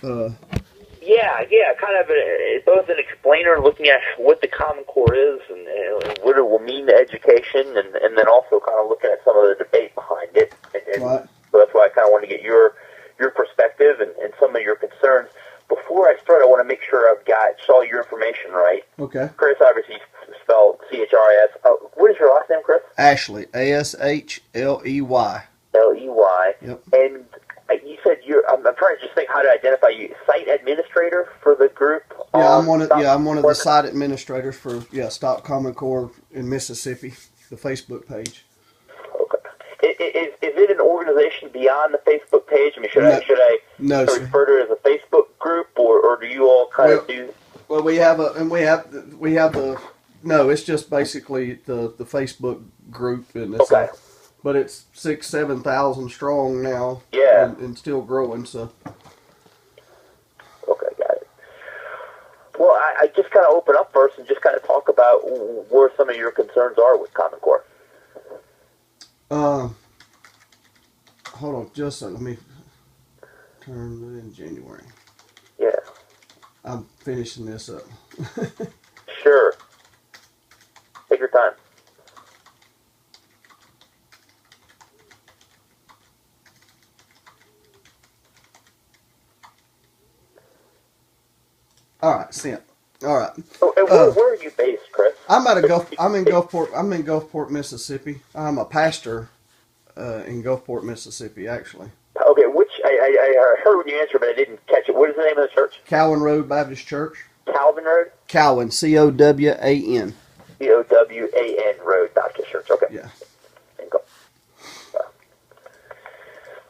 Yeah, kind of both an explainer looking at what the Common Core is and what it will mean to education, and then also kind of looking at some of the debate behind it. And Right. so that's why I kind of want to get your perspective and some of your concerns. Before I start, I want to make sure I've got all your information right. Okay. Chris, obviously spelled C-H-R-I-S. What is your last name, Chris? Ashley, Ashley. L-E-Y. Yep. And you said I'm trying to just think how to identify you. Site administrator for the group? Yeah, I'm one of the site administrators for Stop Common Core in Mississippi, the Facebook page. Okay. Is it an organization beyond the Facebook page? I mean, should I refer to it as a Facebook group, or do you all kind of do? Well, no, it's just basically the Facebook group, and it's okay. But it's 6,000-7,000 strong now. Yeah. And still growing. So. Okay, got it. Well, I just kind of open up first and just kind of talk about where some of your concerns are with Common Core. Hold on, just let me turn in January. Yeah. I'm finishing this up. Sure. Take your time. All right, sent. All right. Oh, and where are you based, Chris? I'm in Gulfport. I'm in Gulfport, Mississippi. I'm a pastor in Gulfport, Mississippi, actually. Okay, which I heard when you answered, but I didn't catch it. What is the name of the church? Calvin Road Baptist Church. Calvin Road. Calvin, C-O-W-A-N. C-O-W-A-N Road Baptist Church. Okay. Yeah.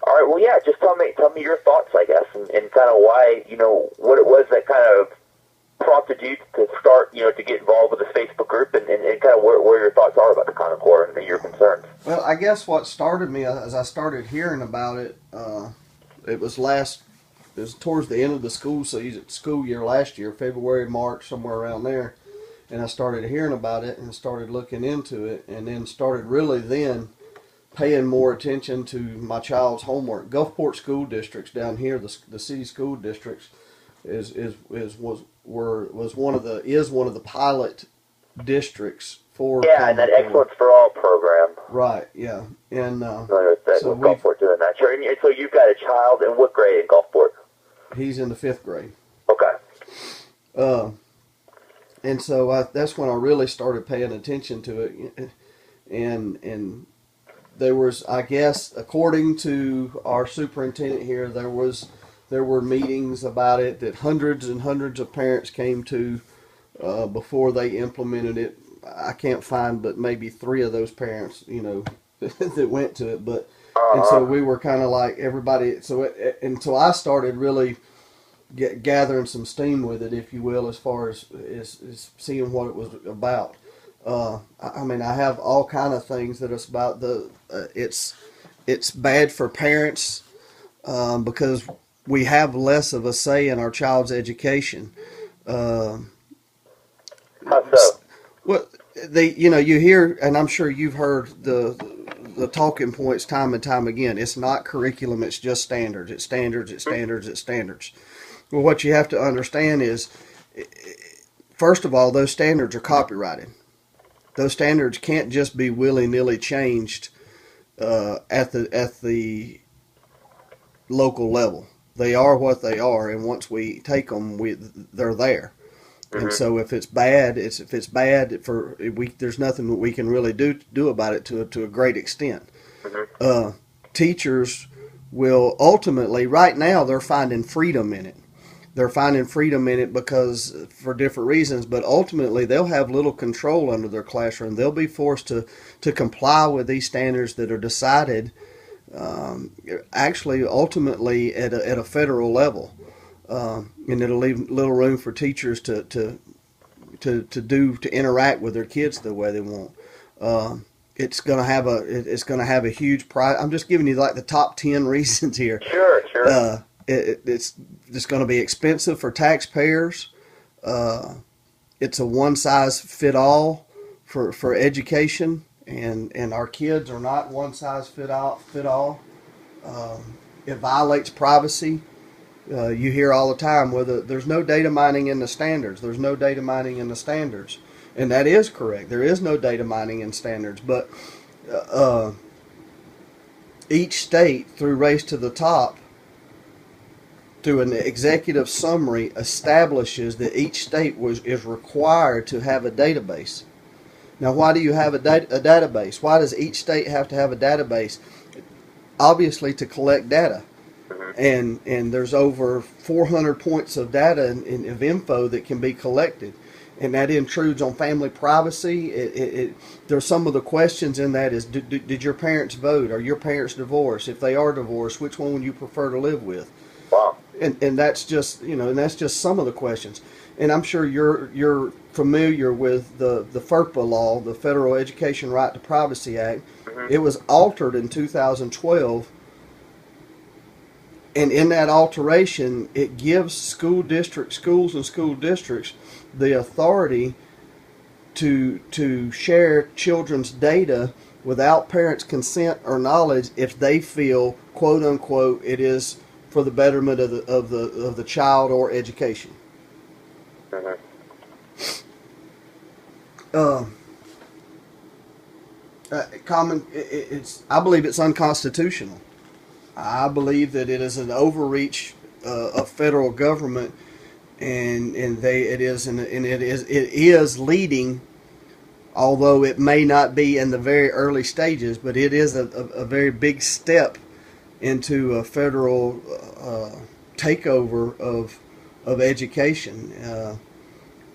All right. Well, yeah. Just tell me your thoughts, I guess, and kind of why, what it was that kind of prompted you to start, to get involved with this Facebook group, and kind of where your thoughts are about the Common Core and your concerns. Well, I guess what started me as I started hearing about it, it was towards the end of the school year last year, February, March, somewhere around there, and I started hearing about it and started looking into it, and then started really then paying more attention to my child's homework. Gulfport school districts down here, the city school districts, was one of the pilot districts for and that Excellence for All program. Right. Yeah. And so Gulfport doing that. Sure. And so you've got a child in what grade in Gulfport? He's in the 5th grade. Okay. And so that's when I really started paying attention to it, and there was, I guess, according to our superintendent here, there were meetings about it that hundreds and hundreds of parents came to before they implemented it. I can't find but maybe 3 of those parents, that went to it. But and so we were kind of like everybody. So until I started really gathering some steam with it, if you will, as far as seeing what it was about. I mean, I have all kind of things that it's about. It's bad for parents because we have less of a say in our child's education. How so? Well, you hear, and I'm sure you've heard the talking points time and time again. It's not curriculum; it's just standards. It's standards. It's standards. It's standards. Well, what you have to understand is, first of all, those standards are copyrighted. Those standards can't just be willy-nilly changed at the local level. They are what they are, and once we take them, they're there. Mm-hmm. And so if it's bad, there's nothing that we can really do about it to a great extent. Mm-hmm. Teachers will ultimately, right now, they're finding freedom in it. They're finding freedom in it because for different reasons, but ultimately they'll have little control under their classroom. They'll be forced to comply with these standards that are decided actually ultimately at a federal level, and it'll leave little room for teachers to interact with their kids the way they want. It's going to have a huge price. I'm just giving you like the top 10 reasons here. Sure. It's going to be expensive for taxpayers. It's a one-size-fit-all for education, and our kids are not one-size-fit-all. It violates privacy. You hear all the time, whether there's no data mining in the standards. There's no data mining in the standards, and that is correct. There is no data mining in standards, but each state, through Race to the Top, through an executive summary, establishes that each state is required to have a database. Now, why do you have a database? Why does each state have to have a database? Obviously, to collect data. And there's over 400 points of data of info that can be collected. And that intrudes on family privacy. There's some of the questions in that is, did your parents vote? Are your parents divorced? If they are divorced, which one would you prefer to live with? Wow. And that's just, and that's just some of the questions. And I'm sure you're familiar with the FERPA law, the Federal Education Right to Privacy Act. It was altered in 2012. And in that alteration, it gives schools and school districts the authority to share children's data without parents' consent or knowledge if they feel, quote unquote, it is for the betterment of the child or education. I believe it's unconstitutional. I believe that it is an overreach of federal government, and it is leading, although it may not be in the very early stages, but it is a very big step into a federal takeover of education.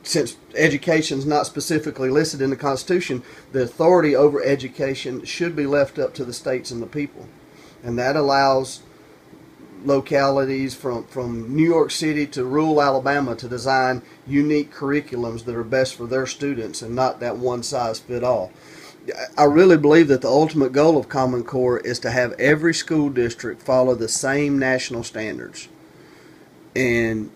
Since education is not specifically listed in the Constitution, the authority over education should be left up to the states and the people. And that allows localities from New York City to rural Alabama to design unique curriculums that are best for their students and not that one-size-fits-all. I really believe that the ultimate goal of Common Core is to have every school district follow the same national standards. And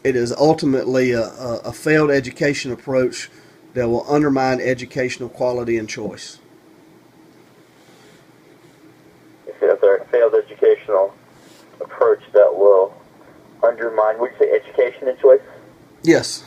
it is ultimately a failed education approach that will undermine educational quality and choice. A failed educational approach that will undermine, would you say, education and choice? Yes.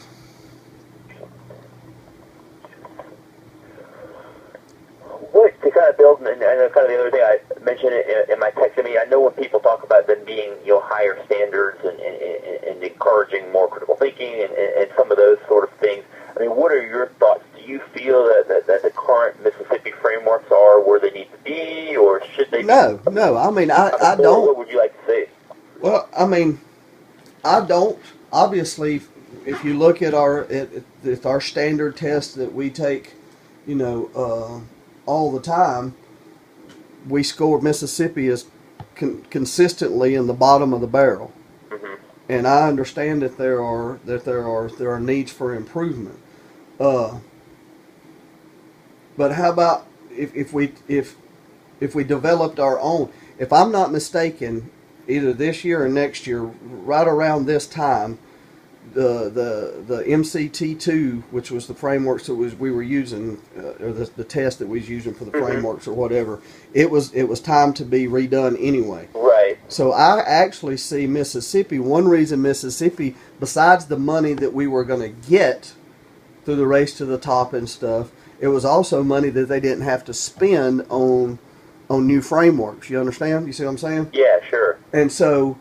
What, to kind of build, and I know kind of the other thing I mentioned in my text, I mean, I know when people talk about them being, higher standards and encouraging more critical thinking and some of those sort of things, I mean, what are your thoughts? Do you feel that the current Mississippi frameworks are where they need to be, or should they be? No. I mean, I don't. What would you like to see? Well, I mean, I don't. Obviously, if you look at our standard test that we take, all the time, we scored Mississippi as consistently in the bottom of the barrel. Mm-hmm. And I understand that there are needs for improvement. But how about if we developed our own? If I'm not mistaken, either this year or next year, right around this time, the MCT2, which was the frameworks that we were using, or the test that we was using for the frameworks or whatever, it was time to be redone anyway. Right. So I actually see Mississippi. One reason Mississippi, besides the money that we were going to get through the Race to the Top and stuff, it was also money that they didn't have to spend on new frameworks. You understand? You see what I'm saying? Yeah, sure. And so,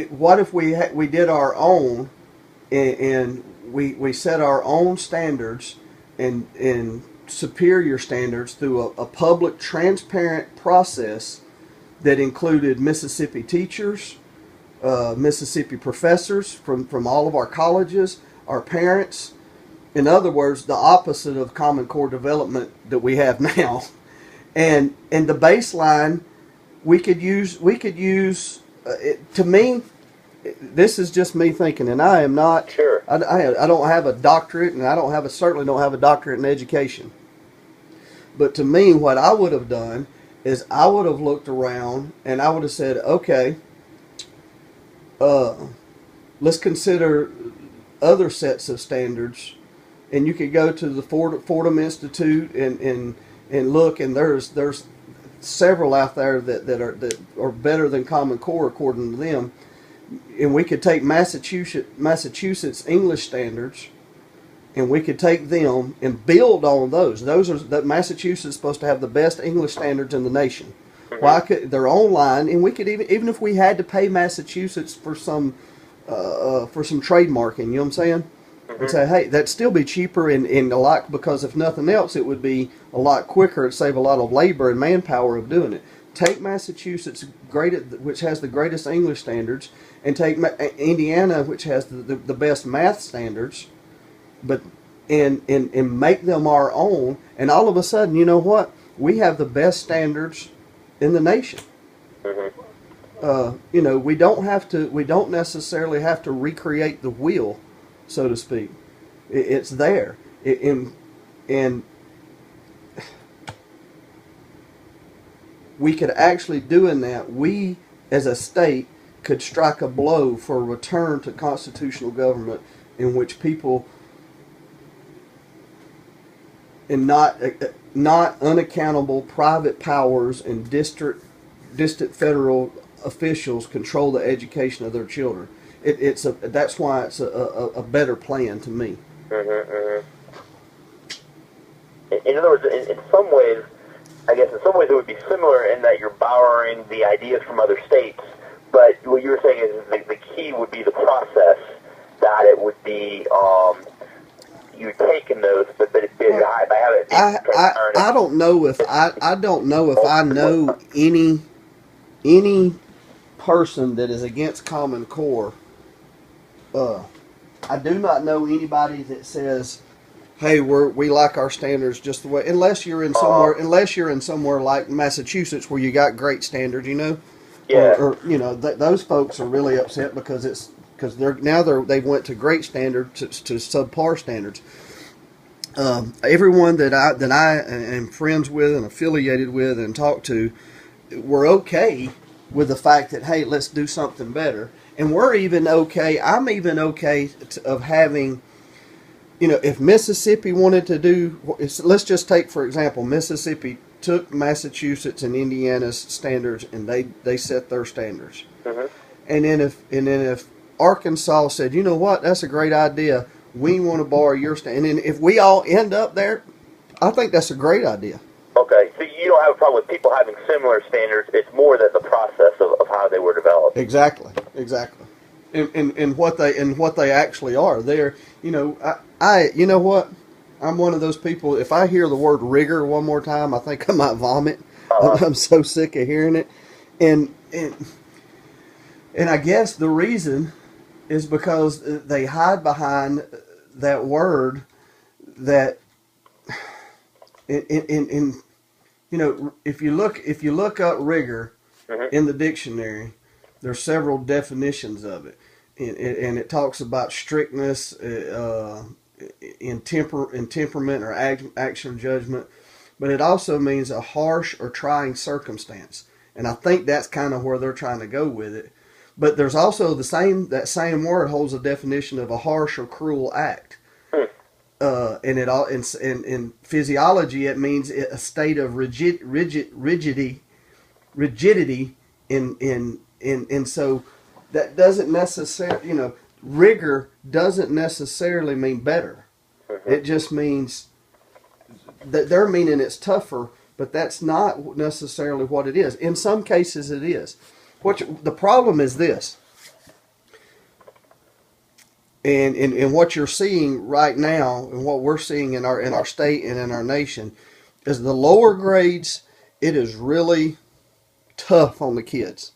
what if we did our own, and we set our own standards and superior standards through a public, transparent process that included Mississippi teachers, Mississippi professors from all of our colleges, our parents. In other words, the opposite of Common Core development that we have now. And the baseline we could use. To me, this is just me thinking, and I am not. Sure. I don't have a doctorate, and certainly don't have a doctorate in education. But to me, what I would have done is I would have looked around and I would have said, okay, let's consider other sets of standards. And you could go to the Fordham Institute and look, and there's several out there that are better than Common Core according to them, and we could take Massachusetts English standards, and we could take them and build on those. Those are that Massachusetts is supposed to have the best English standards in the nation. Why could they're online, and we could even if we had to pay Massachusetts for some trademarking, you know what I'm saying? And say, hey, that'd still be cheaper and a lot, because if nothing else, it would be a lot quicker. It'd save a lot of labor and manpower of doing it. Take Massachusetts, which has the greatest English standards, and take Indiana, which has the best math standards, but and make them our own. And all of a sudden, you know what? We have the best standards in the nation. You know, we don't necessarily have to recreate the wheel, so to speak. It's there. And we could actually doing that, we as a state could strike a blow for a return to constitutional government in which people and not unaccountable private powers and distant federal officials control the education of their children. That's why it's a better plan to me. In other words, in some ways, I guess in some ways it would be similar in that you're borrowing the ideas from other states, but what you were saying is the key would be the process, that it would be you taking those, but by having it I don't know if I don't know if I know any person that is against Common Core. I do not know anybody that says, "Hey, we like our standards just the way." Unless you're in somewhere like Massachusetts where you got great standards, you know. Yeah. Or you know, those folks are really upset because they've went to great standards to subpar standards. Everyone that I am friends with and affiliated with and talk to, we're okay with the fact that, hey, let's do something better. And we're even okay, I'm even okay of having, you know, if Mississippi wanted to do, let's just take, for example, Mississippi took Massachusetts and Indiana's standards and they set their standards. And then if Arkansas said, you know what, that's a great idea, we want to borrow your standard, and then if we all end up there, I think that's a great idea. Okay, so you don't have a problem with people having similar standards. It's more that the process of how they were developed. Exactly. And what they actually are. They're, you know, I you know what? I'm one of those people. If I hear the word rigor one more time, I think I might vomit. I'm so sick of hearing it, and I guess the reason is because they hide behind that word that in you know, if you look up rigor in the dictionary, there's several definitions of it, and it talks about strictness, in temperament or action judgment, but it also means a harsh or trying circumstance, and I think that's kind of where they're trying to go with it. But there's also that same word holds a definition of a harsh or cruel act. And in physiology, it means a state of rigidity, and so that doesn't necessarily, you know, rigor doesn't necessarily mean better. It just means that they're meaning it's tougher, but that's not necessarily what it is. In some cases, it is. The problem is this. And what you're seeing right now, and what we're seeing in our state and in our nation, is the lower grades. It is really tough on the kids.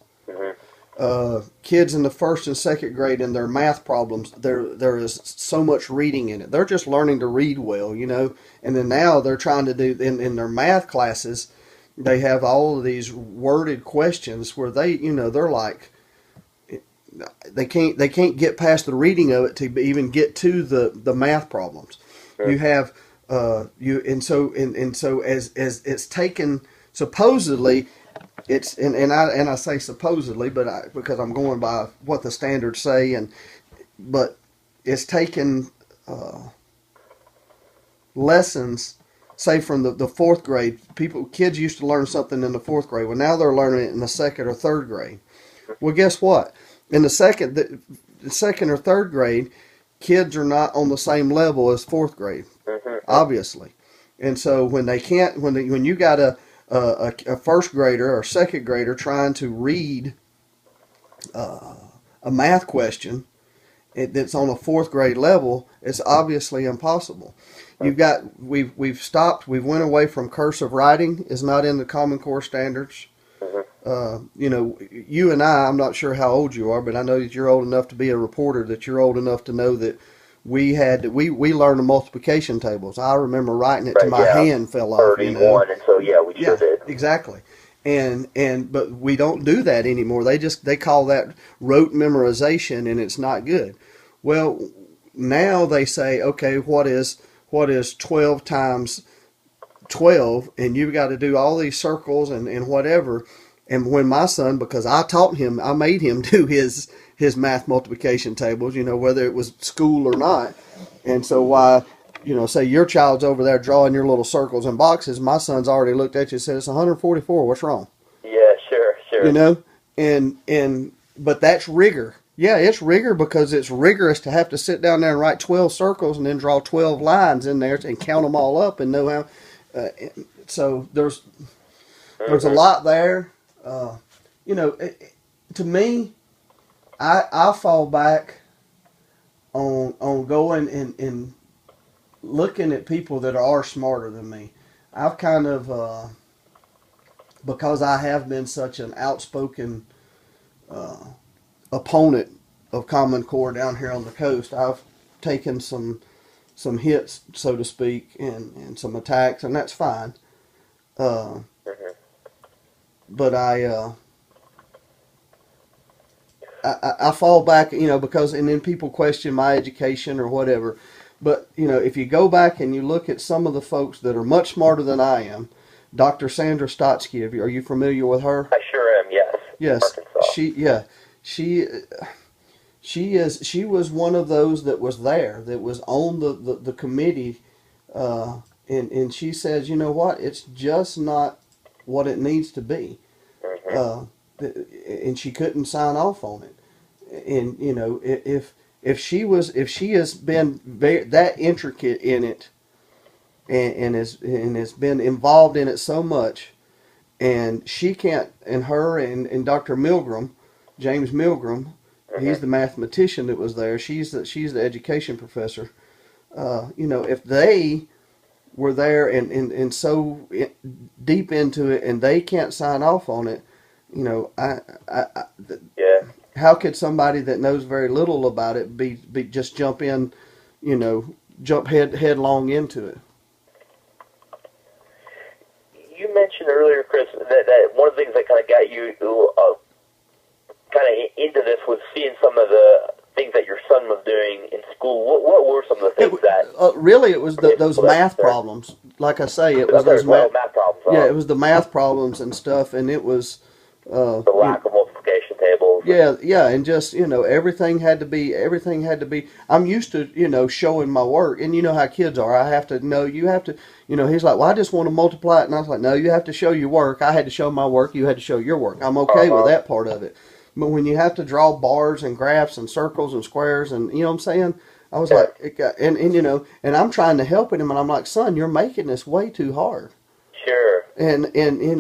Kids in the first and second grade and their math problems, there is so much reading in it. They're just learning to read well, you know. And then now they're trying to do in their math classes. They have all of these worded questions where they, you know, they're like, they can't get past the reading of it to even get to the math problems. You have so as it's taken, supposedly it's and I say supposedly, but because I'm going by what the standards say, but it's taken lessons say from the fourth grade, kids used to learn something in the fourth grade. Well, now they're learning it in the second or third grade. Well, guess what? In the second or third grade, kids are not on the same level as fourth grade, obviously. And so when you got a first grader or second grader trying to read a math question that's on a fourth grade level, it's obviously impossible. We've went away from cursive writing is not in the Common Core standards. You and I'm not sure how old you are, but I know that you're old enough to be a reporter, that you're old enough to know that we learned the multiplication tables. I remember writing it to my hand fell off. 31, and so we sure did. Exactly. But we don't do that anymore. They call that rote memorization, and it's not good. Well, now they say, okay, what is 12 times 12? And you've got to do all these circles and whatever. And when my son, because I made him do his math multiplication tables, whether it was school or not. And so say your child's over there drawing your little circles and boxes, my son's already looked at you and said, it's 144, what's wrong? Yeah, sure. But that's rigor. Yeah, it's rigor because it's rigorous to have to sit down there and write 12 circles and then draw 12 lines in there and count them all up and know how. So there's a lot there. To me, I fall back on going and looking at people that are smarter than me. I've kind of, because I have been such an outspoken opponent of Common Core down here on the coast, I've taken some hits, so to speak, and some attacks, and that's fine. But I fall back, because, and then people question my education or whatever. But, if you go back and you look at some of the folks that are much smarter than I am, Dr. Sandra Stotsky, are you familiar with her? I sure am, yes. Yes. She was one of those that was there, that was on the committee, and she says, you know what, it's just not what it needs to be. And she couldn't sign off on it. And if she has been that intricate in it, and has been involved in it so much, and she can't, and her and Dr. Milgram, James Milgram, he's the mathematician that was there. She's the education professor. If they were there and so deep into it, and they can't sign off on it, how could somebody that knows very little about it be just jump headlong into it? You mentioned earlier, Chris, that one of the things that kind of got you kind of into this was seeing some of the things that your son was doing in school. What were some of the things that... really, it was those math problems. Like I say, it was those math problems. Yeah, it was the math problems and stuff, and it was... the lack of multiplication tables. Yeah, and just, everything had to be... I'm used to, showing my work, and you know how kids are. I have to know, you have to... he's like, well, I just want to multiply it, and I was like, no, you have to show your work. I had to show my work, you had to show your work. I'm okay with that part of it. But when you have to draw bars and graphs and circles and squares and, you know what I'm saying? I was like, and I'm trying to help him, and I'm like, son, you're making this way too hard. Sure. And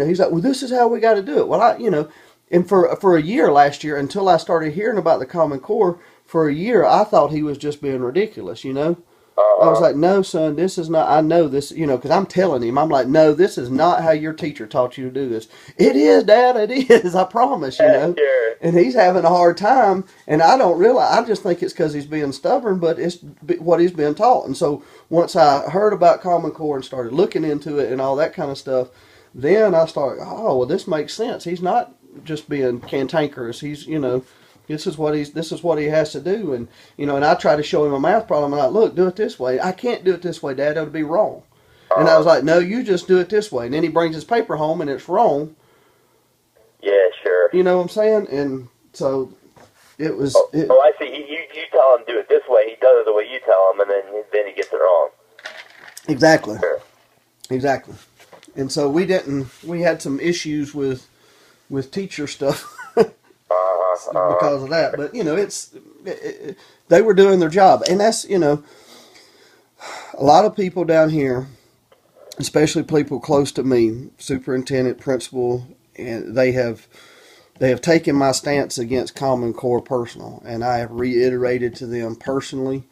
he's like, well, this is how we got to do it. Well, and for a year last year, until I started hearing about the Common Core, for a year, I thought he was just being ridiculous, I was like, no, son, this is not, I know this, because I'm telling him, I'm like, no, this is not how your teacher taught you to do this. It is, Dad, it is, I promise, Sure. And he's having a hard time, and I don't realize, I just think it's because he's being stubborn, but it's what he's been taught. And so once I heard about Common Core and started looking into it and all that kind of stuff, then I started, oh, well, this makes sense. He's not just being cantankerous. He's, this is what he has to do, and and I try to show him a math problem. I'm like, look, do it this way. I can't do it this way, Dad. That would be wrong. And I was like, no, you just do it this way. And then he brings his paper home, and it's wrong. Yeah, sure. You know what I'm saying? And so it was. I see. You tell him do it this way. He does it the way you tell him, and then he gets it wrong. Exactly. Sure. Exactly. And so we had some issues with teacher stuff because of that. But, they were doing their job. And that's, a lot of people down here, especially people close to me, superintendent, principal, and they have taken my stance against Common Core personal, and I have reiterated to them personally,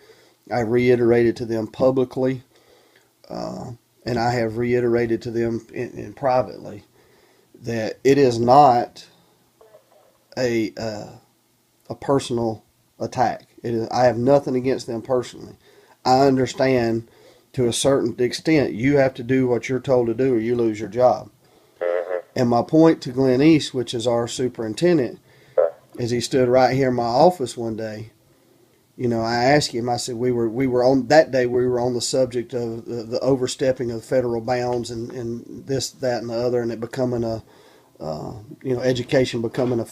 I reiterated to them publicly, and I have reiterated to them in privately that it is not a personal attack. I have nothing against them personally. I understand to a certain extent you have to do what you're told to do or you lose your job. And my point to Glenn East, which is our superintendent, is he stood right here in my office one day. I asked him, I said, we were on that day, we were on the subject of the overstepping of federal bounds and this, that, and the other, and it becoming education becoming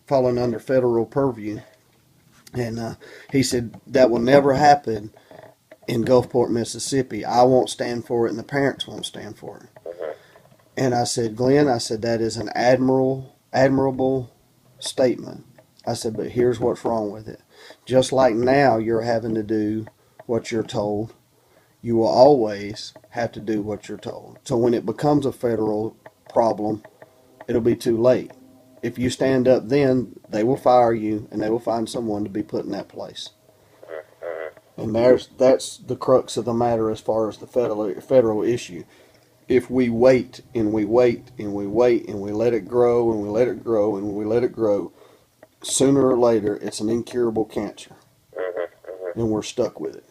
falling under federal purview. And he said, that will never happen in Gulfport, Mississippi. I won't stand for it, and the parents won't stand for it. And I said, Glenn, that is an admirable statement. I said, but here's what's wrong with it. Just like now you're having to do what you're told, you will always have to do what you're told. So when it becomes a federal problem, it'll be too late. If you stand up then, they will fire you and they will find someone to be put in that place. And that's the crux of the matter as far as the federal issue. If we wait and we wait and we wait and we let it grow and we let it grow and we let it grow, sooner or later it's an incurable cancer. And we're stuck with it.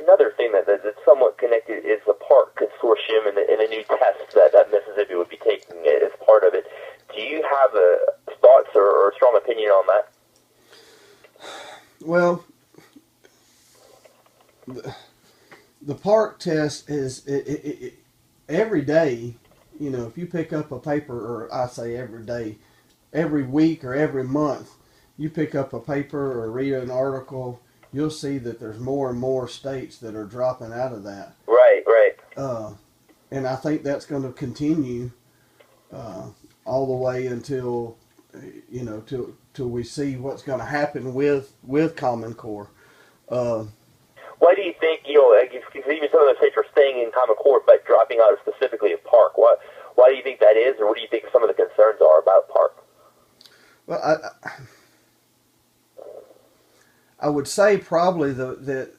Another thing that's somewhat connected is the park consortium and the new test that Mississippi would be taking as part of it. Do you have thoughts or a strong opinion on that? Well, the park test is every day. If you pick up a paper, or I say every day, every week or every month, you pick up a paper or read an article, you'll see that there's more and more states that are dropping out of that. Right. And I think that's going to continue all the way until till we see what's going to happen with Common Core. Why do you think, even some of those states are staying in Common Core but dropping out specifically of Park? Why do you think that is, or what do you think some of the concerns are about Park? Well, I would say probably the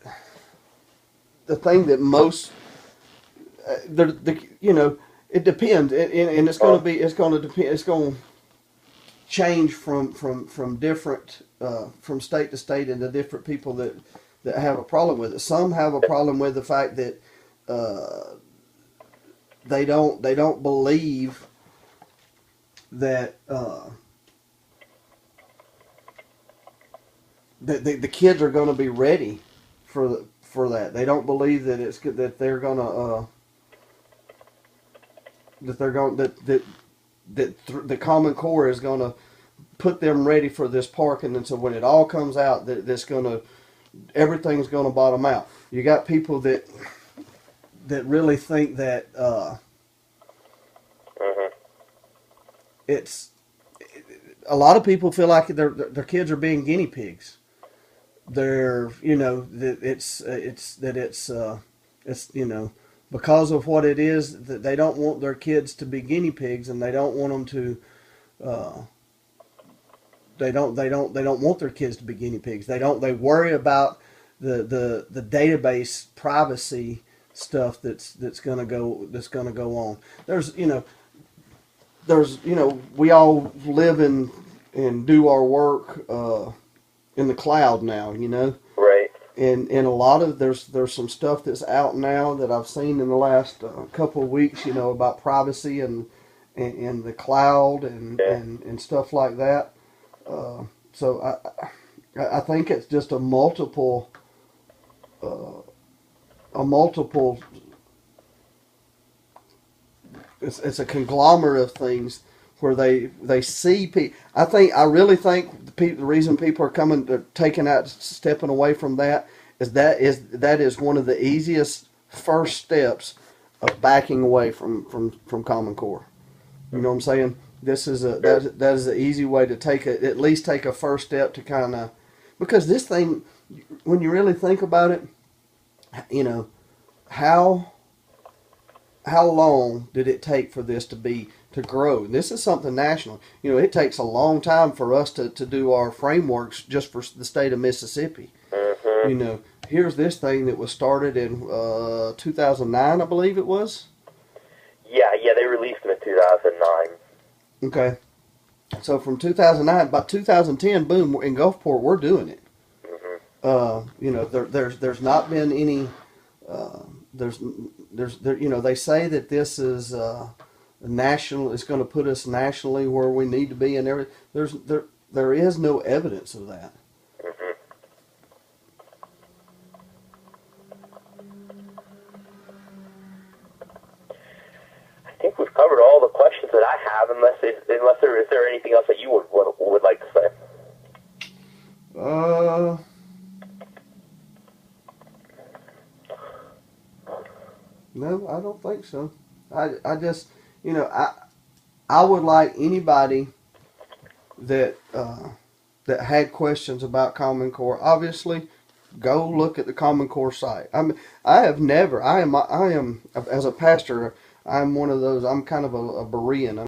thing that most, it depends, and it's going to depend, it's going to change from different, from state to state and the different people that have a problem with it. Some have a problem with the fact that they don't believe that the kids are going to be ready for that. They don't believe that they're going to that the Common Core is going to put them ready for this park, and then so when it all comes out, everything's going to bottom out. You got people that really think that it's a lot of people feel like their kids are being guinea pigs. They're that it's because of what it is that they don't want their kids to be guinea pigs, and they don't want them to. They don't want their kids to be guinea pigs. They worry about the database privacy stuff that's going to go on. We all live and do our work in the cloud now, Right. And a lot of there's some stuff that's out now that I've seen in the last couple of weeks, about privacy and the cloud and stuff like that. So I think it's just a multiple. It's a conglomerate of things where they see people. I really think the reason people are stepping away from that That is one of the easiest first steps of backing away from Common Core. You know what I'm saying? This is that is an easy way to at least take a first step to kind of, because this thing, when you really think about it, you know, how long did it take for this to grow? This is something national. You know, it takes a long time for us to do our frameworks just for the state of Mississippi. Mm-hmm. You know, here's this thing that was started in 2009, I believe it was. Yeah, they released them in 2009. Okay. So from 2009, by 2010, boom, in Gulfport, we're doing it. Mm-hmm. You know, there's not been any. There's you know, they say that this is national. It's going to put us nationally where we need to be, and there is no evidence of that. Mm-hmm. I think we've covered all the questions that I have, unless is there anything else that you would like to say? No, I don't think so. I just, you know, I would like anybody that that had questions about Common Core. Obviously, go look at the Common Core site. I am as a pastor. I'm one of those. I'm kind of a Berean.